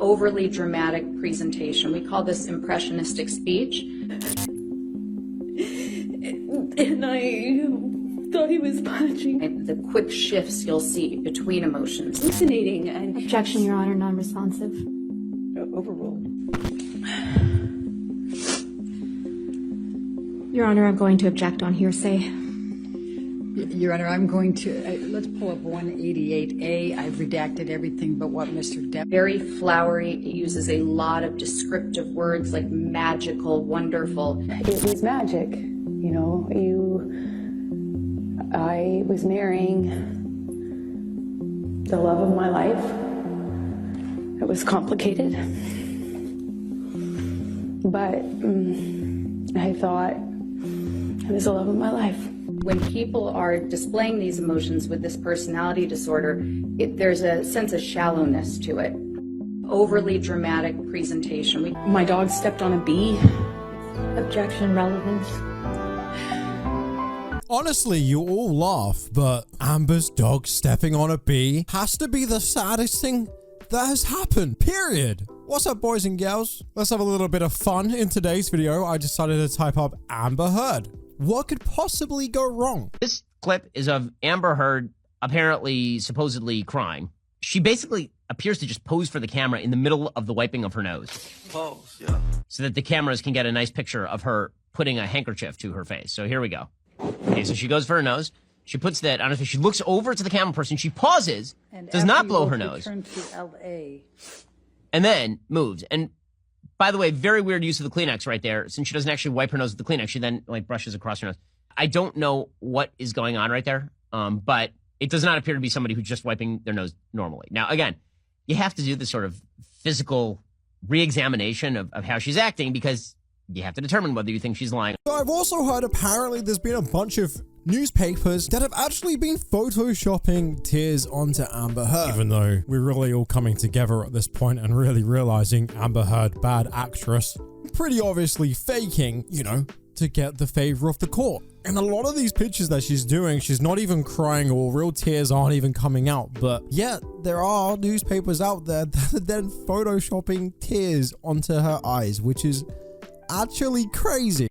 overly dramatic presentation. We call this impressionistic speech. And I thought he was punching. And the quick shifts you'll see between emotions. Hallucinating and... Objection, Your Honor, non-responsive. Overruled. Your Honor, I'm going to object on hearsay. Your Honor, I'm going to, let's pull up 188A. I've redacted everything but what Mr. Depp. Very flowery. It uses a lot of descriptive words like magical, wonderful. It was magic, you know. I was marrying the love of my life. It was complicated, but I thought it was the love of my life. When people are displaying these emotions with this personality disorder, there's a sense of shallowness to it. Overly dramatic presentation. My dog stepped on a bee. Objection, relevance. Honestly, you all laugh, but Amber's dog stepping on a bee has to be the saddest thing that has happened, period. What's up, boys and girls? Let's have a little bit of fun. In today's video, I decided to type up Amber Heard. What could possibly go wrong? This clip is of Amber Heard apparently, supposedly crying. She basically appears to just pose for the camera in the middle of the wiping of her nose. Pose, yeah. So that the cameras can get a nice picture of her putting a handkerchief to her face. So here we go. Okay, so she goes for her nose. She puts that on her face. She looks over to the camera person. She pauses, does not blow her nose. Return to LA. And then moves. And by the way, very weird use of the Kleenex right there. Since she doesn't actually wipe her nose with the Kleenex, she then like brushes across her nose. I don't know what is going on right there, but it does not appear to be somebody who's just wiping their nose normally. Now, again, you have to do this sort of physical re-examination of how she's acting because you have to determine whether you think she's lying. So I've also heard apparently there's been a bunch of newspapers that have actually been photoshopping tears onto Amber Heard. Even though we're really all coming together at this point and really realizing Amber Heard, bad actress, pretty obviously faking, you know, to get the favor of the court. And a lot of these pictures that she's doing, she's not even crying or real tears aren't even coming out. But yet there are newspapers out there that are then photoshopping tears onto her eyes, which is actually crazy.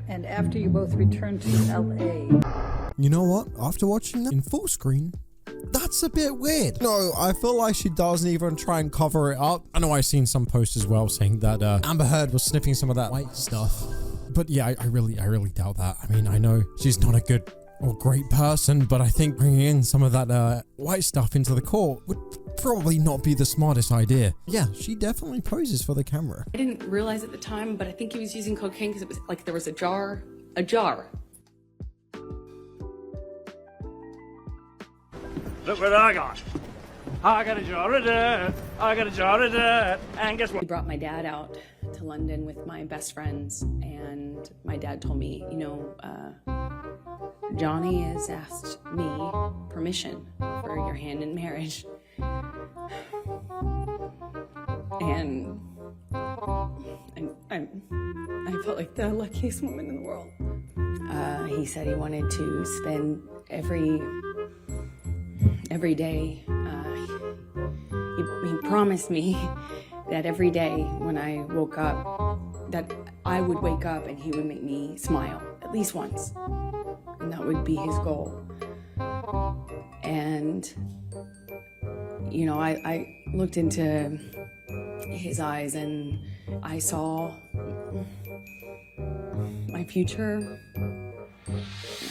And after you both return to LA. You know what? After watching that in full screen, that's a bit weird. No, I feel like she doesn't even try and cover it up. I know I've seen some posts as well saying that Amber Heard was sniffing some of that white stuff. But yeah, I really doubt that. I mean, I know she's not a good or great person, but I think bringing in some of that white stuff into the court would probably not be the smartest idea. Yeah, she definitely poses for the camera. I didn't realize at the time, but I think he was using cocaine because it was like there was a jar. Look what I got. I got a jar of dirt. I got a jar of dirt. And guess what? He brought my dad out to London with my best friends, and my dad told me, you know, Johnny has asked me permission for your hand in marriage. And I felt like the luckiest woman in the world. He said he wanted to spend every day. He promised me that every day when I woke up, that I would wake up and he would make me smile at least once. And that would be his goal. And, you know, I looked into his eyes and I saw my future.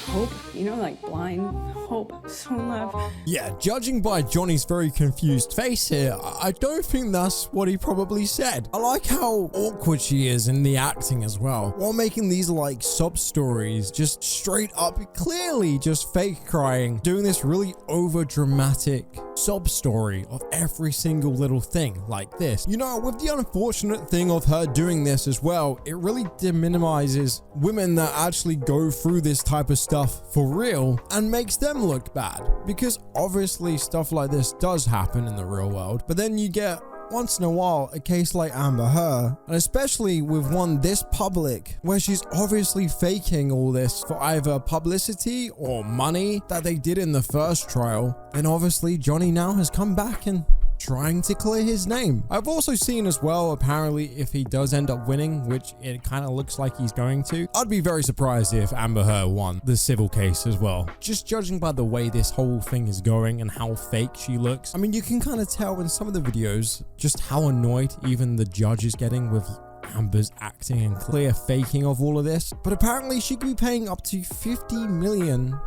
Hope, you know, like blind hope, so love. Yeah, judging by Johnny's very confused face here, I don't think that's what he probably said. I like how awkward she is in the acting as well, while making these like sub stories just straight up, clearly just fake crying, doing this really over dramatic sub story of every single little thing like this. You know, with the unfortunate thing of her doing this as well, it really deminimizes women that actually go through this type of stuff for real and makes them look bad, because obviously stuff like this does happen in the real world, but then you get once in a while, a case like Amber Heard, and especially with one this public, where she's obviously faking all this for either publicity or money that they did in the first trial, then obviously Johnny now has come back and trying to clear his name. I've also seen as well, apparently, if he does end up winning, which it kind of looks like he's going to, I'd be very surprised if Amber Heard won the civil case as well. Just judging by the way this whole thing is going and how fake she looks. I mean, you can kind of tell in some of the videos just how annoyed even the judge is getting with Amber's acting and clear faking of all of this. But apparently she could be paying up to $50 million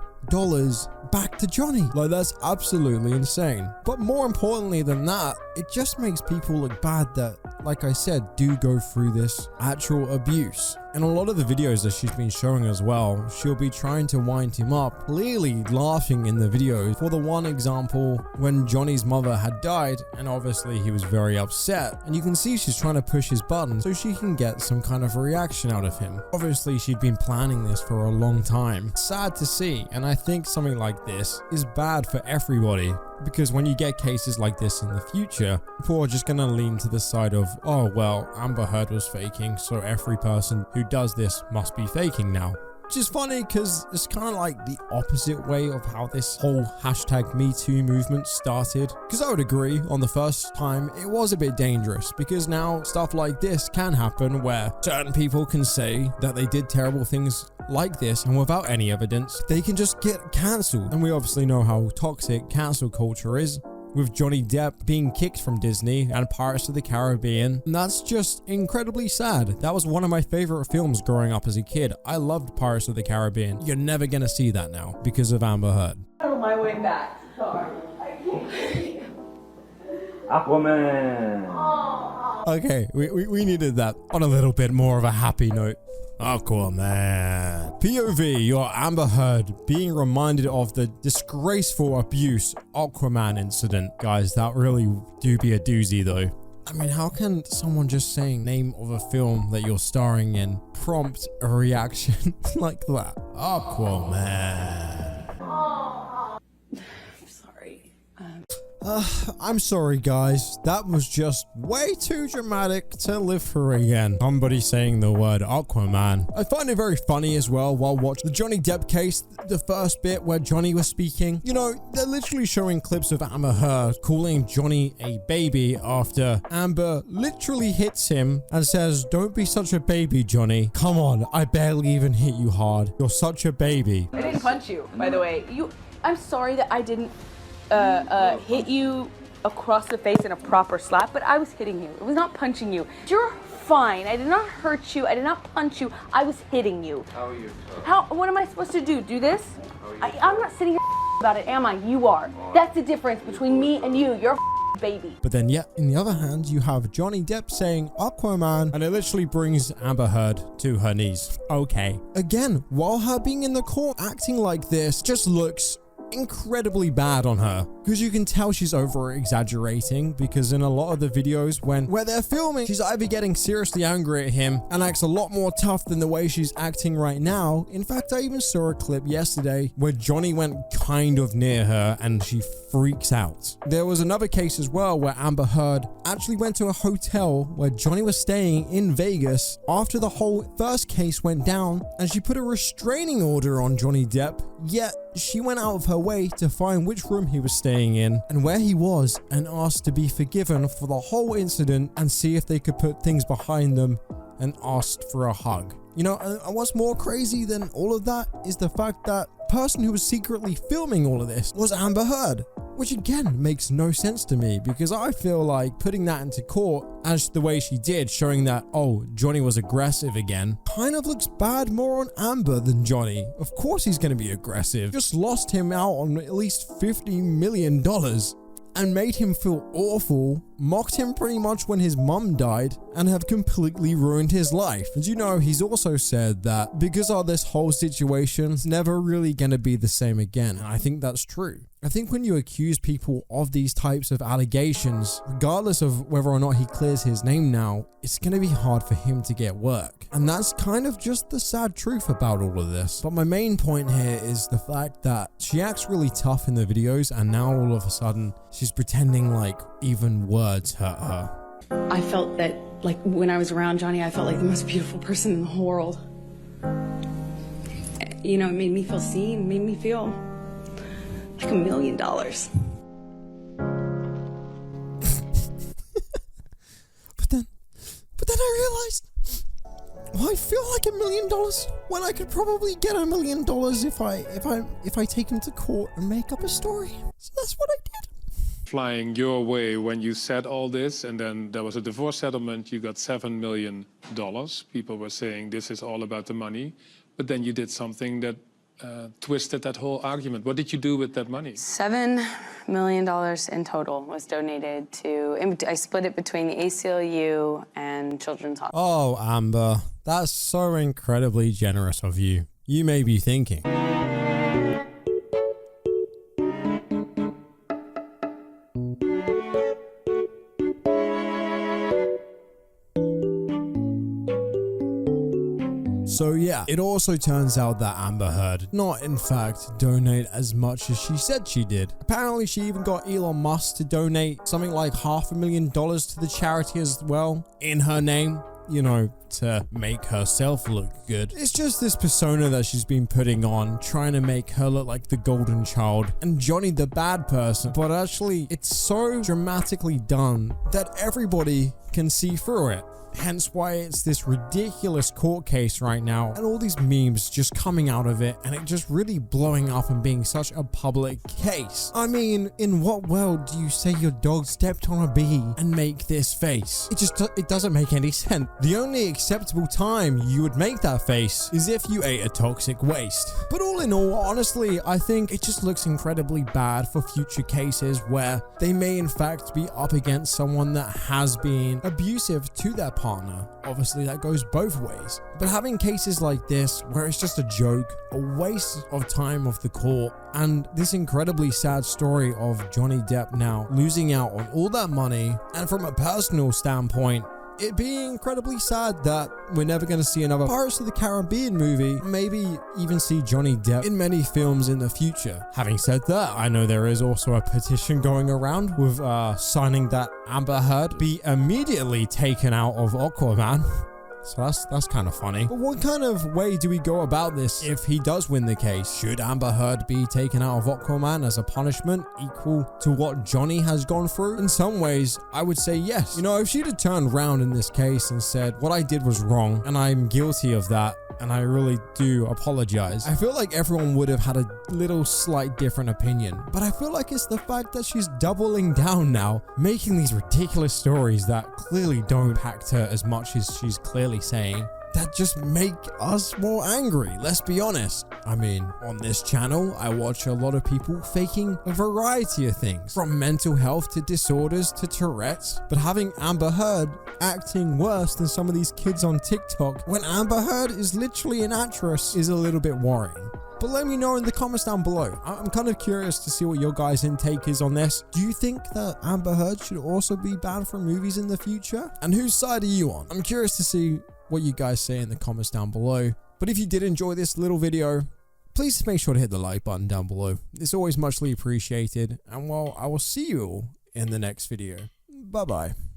back to Johnny. Like, that's absolutely insane. But more importantly than that, it just makes people look bad that, like I said, do go through this actual abuse. And a lot of the videos that she's been showing as well, she'll be trying to wind him up, clearly laughing in the video. For the one example, when Johnny's mother had died, and obviously he was very upset, and you can see she's trying to push his button so she can get some kind of a reaction out of him. Obviously, she'd been planning this for a long time. Sad to see, and I think something like this is bad for everybody. Because when you get cases like this in the future, people are just going to lean to the side of, oh, well, Amber Heard was faking, so every person who does this must be faking now. Which is funny because it's kind of like the opposite way of how this whole #MeToo movement started. Because I would agree, on the first time, it was a bit dangerous because now stuff like this can happen where certain people can say that they did terrible things like this, and without any evidence, they can just get cancelled. And we obviously know how toxic cancel culture is, with Johnny Depp being kicked from Disney and Pirates of the Caribbean. And that's just incredibly sad. That was one of my favorite films growing up as a kid. I loved Pirates of the Caribbean. You're never gonna see that now because of Amber Heard. On my way back. Sorry. Aquaman. Okay, we needed that on a little bit more of a happy note. Aquaman. POV, your Amber Heard being reminded of the disgraceful abuse Aquaman incident. Guys, that really do be a doozy though. I mean, how can someone just saying name of a film that you're starring in prompt a reaction like that? Aquaman. I'm sorry guys, that was just way too dramatic to live through again. Somebody saying the word Aquaman. I find it very funny as well while watching the Johnny Depp case, the first bit where Johnny was speaking. You know, they're literally showing clips of Amber Heard calling Johnny a baby after Amber literally hits him and says, "Don't be such a baby, Johnny. Come on, I barely even hit you hard. You're such a baby." I didn't punch you, by the way. I'm sorry that I didn't hit you across the face in a proper slap, but I was hitting you. It was not punching you. You're fine. I did not hurt you. I did not punch you. I was hitting you. How are you? What am I supposed to do? Do this? I'm not sitting here about it, am I? You are. That's the difference between me and you. You're a baby. But then yet, in the other hand, you have Johnny Depp saying Aquaman, and it literally brings Amber Heard to her knees. Okay. Again, while her being in the court acting like this just looks incredibly bad on her, because you can tell she's over exaggerating, because in a lot of the videos where they're filming, she's either getting seriously angry at him and acts a lot more tough than the way she's acting right now. In fact, I even saw a clip yesterday where Johnny went kind of near her and she freaks out. There was another case as well where Amber Heard actually went to a hotel where Johnny was staying in Vegas after the whole first case went down, and she put a restraining order on Johnny Depp, yet she went out of her way to find which room he was staying in and where he was, and asked to be forgiven for the whole incident and see if they could put things behind them, and asked for a hug. You know, and what's more crazy than all of that is the fact that the person who was secretly filming all of this was Amber Heard, which again makes no sense to me, because I feel like putting that into court as the way she did, showing that, oh, Johnny was aggressive again, kind of looks bad more on Amber than Johnny. Of course he's going to be aggressive. Just lost him out on at least $50 million and made him feel awful, mocked him pretty much when his mum died, and have completely ruined his life. And you know, he's also said that because of this whole situation, it's never really going to be the same again. And I think that's true. I think when you accuse people of these types of allegations, regardless of whether or not he clears his name now, it's going to be hard for him to get work. And that's kind of just the sad truth about all of this. But my main point here is the fact that she acts really tough in the videos, and now all of a sudden she's pretending like even words hurt her. I felt that, like, when I was around Johnny, I felt like the most beautiful person in the whole world. You know, it made me feel seen, made me feel like $1 million. But then I realized, well, I feel like $1 million when I could probably get $1 million if I take him to court and make up a story. So that's what I did. Flying your way when you said all this, and then there was a divorce settlement, you got $7 million. People were saying this is all about the money, but then you did something that twisted that whole argument. What did you do with that money? $7 million in total was donated to, I split it between the ACLU and Children's Hospital. Oh, Amber, that's so incredibly generous of you. You may be thinking, so yeah, it also turns out that Amber Heard did not in fact donate as much as she said she did. Apparently she even got Elon Musk to donate something like $500,000 to the charity as well in her name, you know, to make herself look good. It's just this persona that she's been putting on, trying to make her look like the golden child and Johnny the bad person. But actually, it's so dramatically done that everybody can see through it. Hence why it's this ridiculous court case right now, and all these memes just coming out of it, and it just really blowing up and being such a public case. I mean, in what world do you say your dog stepped on a bee and make this face? It doesn't make any sense. The only acceptable time you would make that face is if you ate a toxic waste. But all in all, honestly, I think it just looks incredibly bad for future cases where they may in fact be up against someone that has been abusive to their partner. Obviously that goes both ways, but having cases like this where it's just a joke, a waste of time of the court, and this incredibly sad story of Johnny Depp now losing out on all that money, and from a personal standpoint, it'd be incredibly sad that we're never going to see another Pirates of the Caribbean movie, maybe even see Johnny Depp in many films in the future. Having said that, I know there is also a petition going around with signing that Amber Heard be immediately taken out of Aquaman. So that's kind of funny. But what kind of way do we go about this if he does win the case? Should Amber Heard be taken out of Aquaman as a punishment equal to what Johnny has gone through? In some ways, I would say yes. You know, if she'd have turned around in this case and said, what I did was wrong and I'm guilty of that, and I really do apologize, I feel like everyone would have had a little slight different opinion. But I feel like it's the fact that she's doubling down now, making these ridiculous stories that clearly don't impact her as much as she's clearly saying, that just make us more angry. Let's be honest. I mean, on this channel, I watch a lot of people faking a variety of things, from mental health to disorders to Tourette's. But having Amber Heard acting worse than some of these kids on TikTok when Amber Heard is literally an actress is a little bit worrying. But let me know in the comments down below. I'm kind of curious to see what your guys' intake is on this. Do you think that Amber Heard should also be banned from movies in the future? And whose side are you on? I'm curious to see what you guys say in the comments down below. But if you did enjoy this little video, please make sure to hit the like button down below. It's always muchly appreciated. And well, I will see you all in the next video. Bye bye.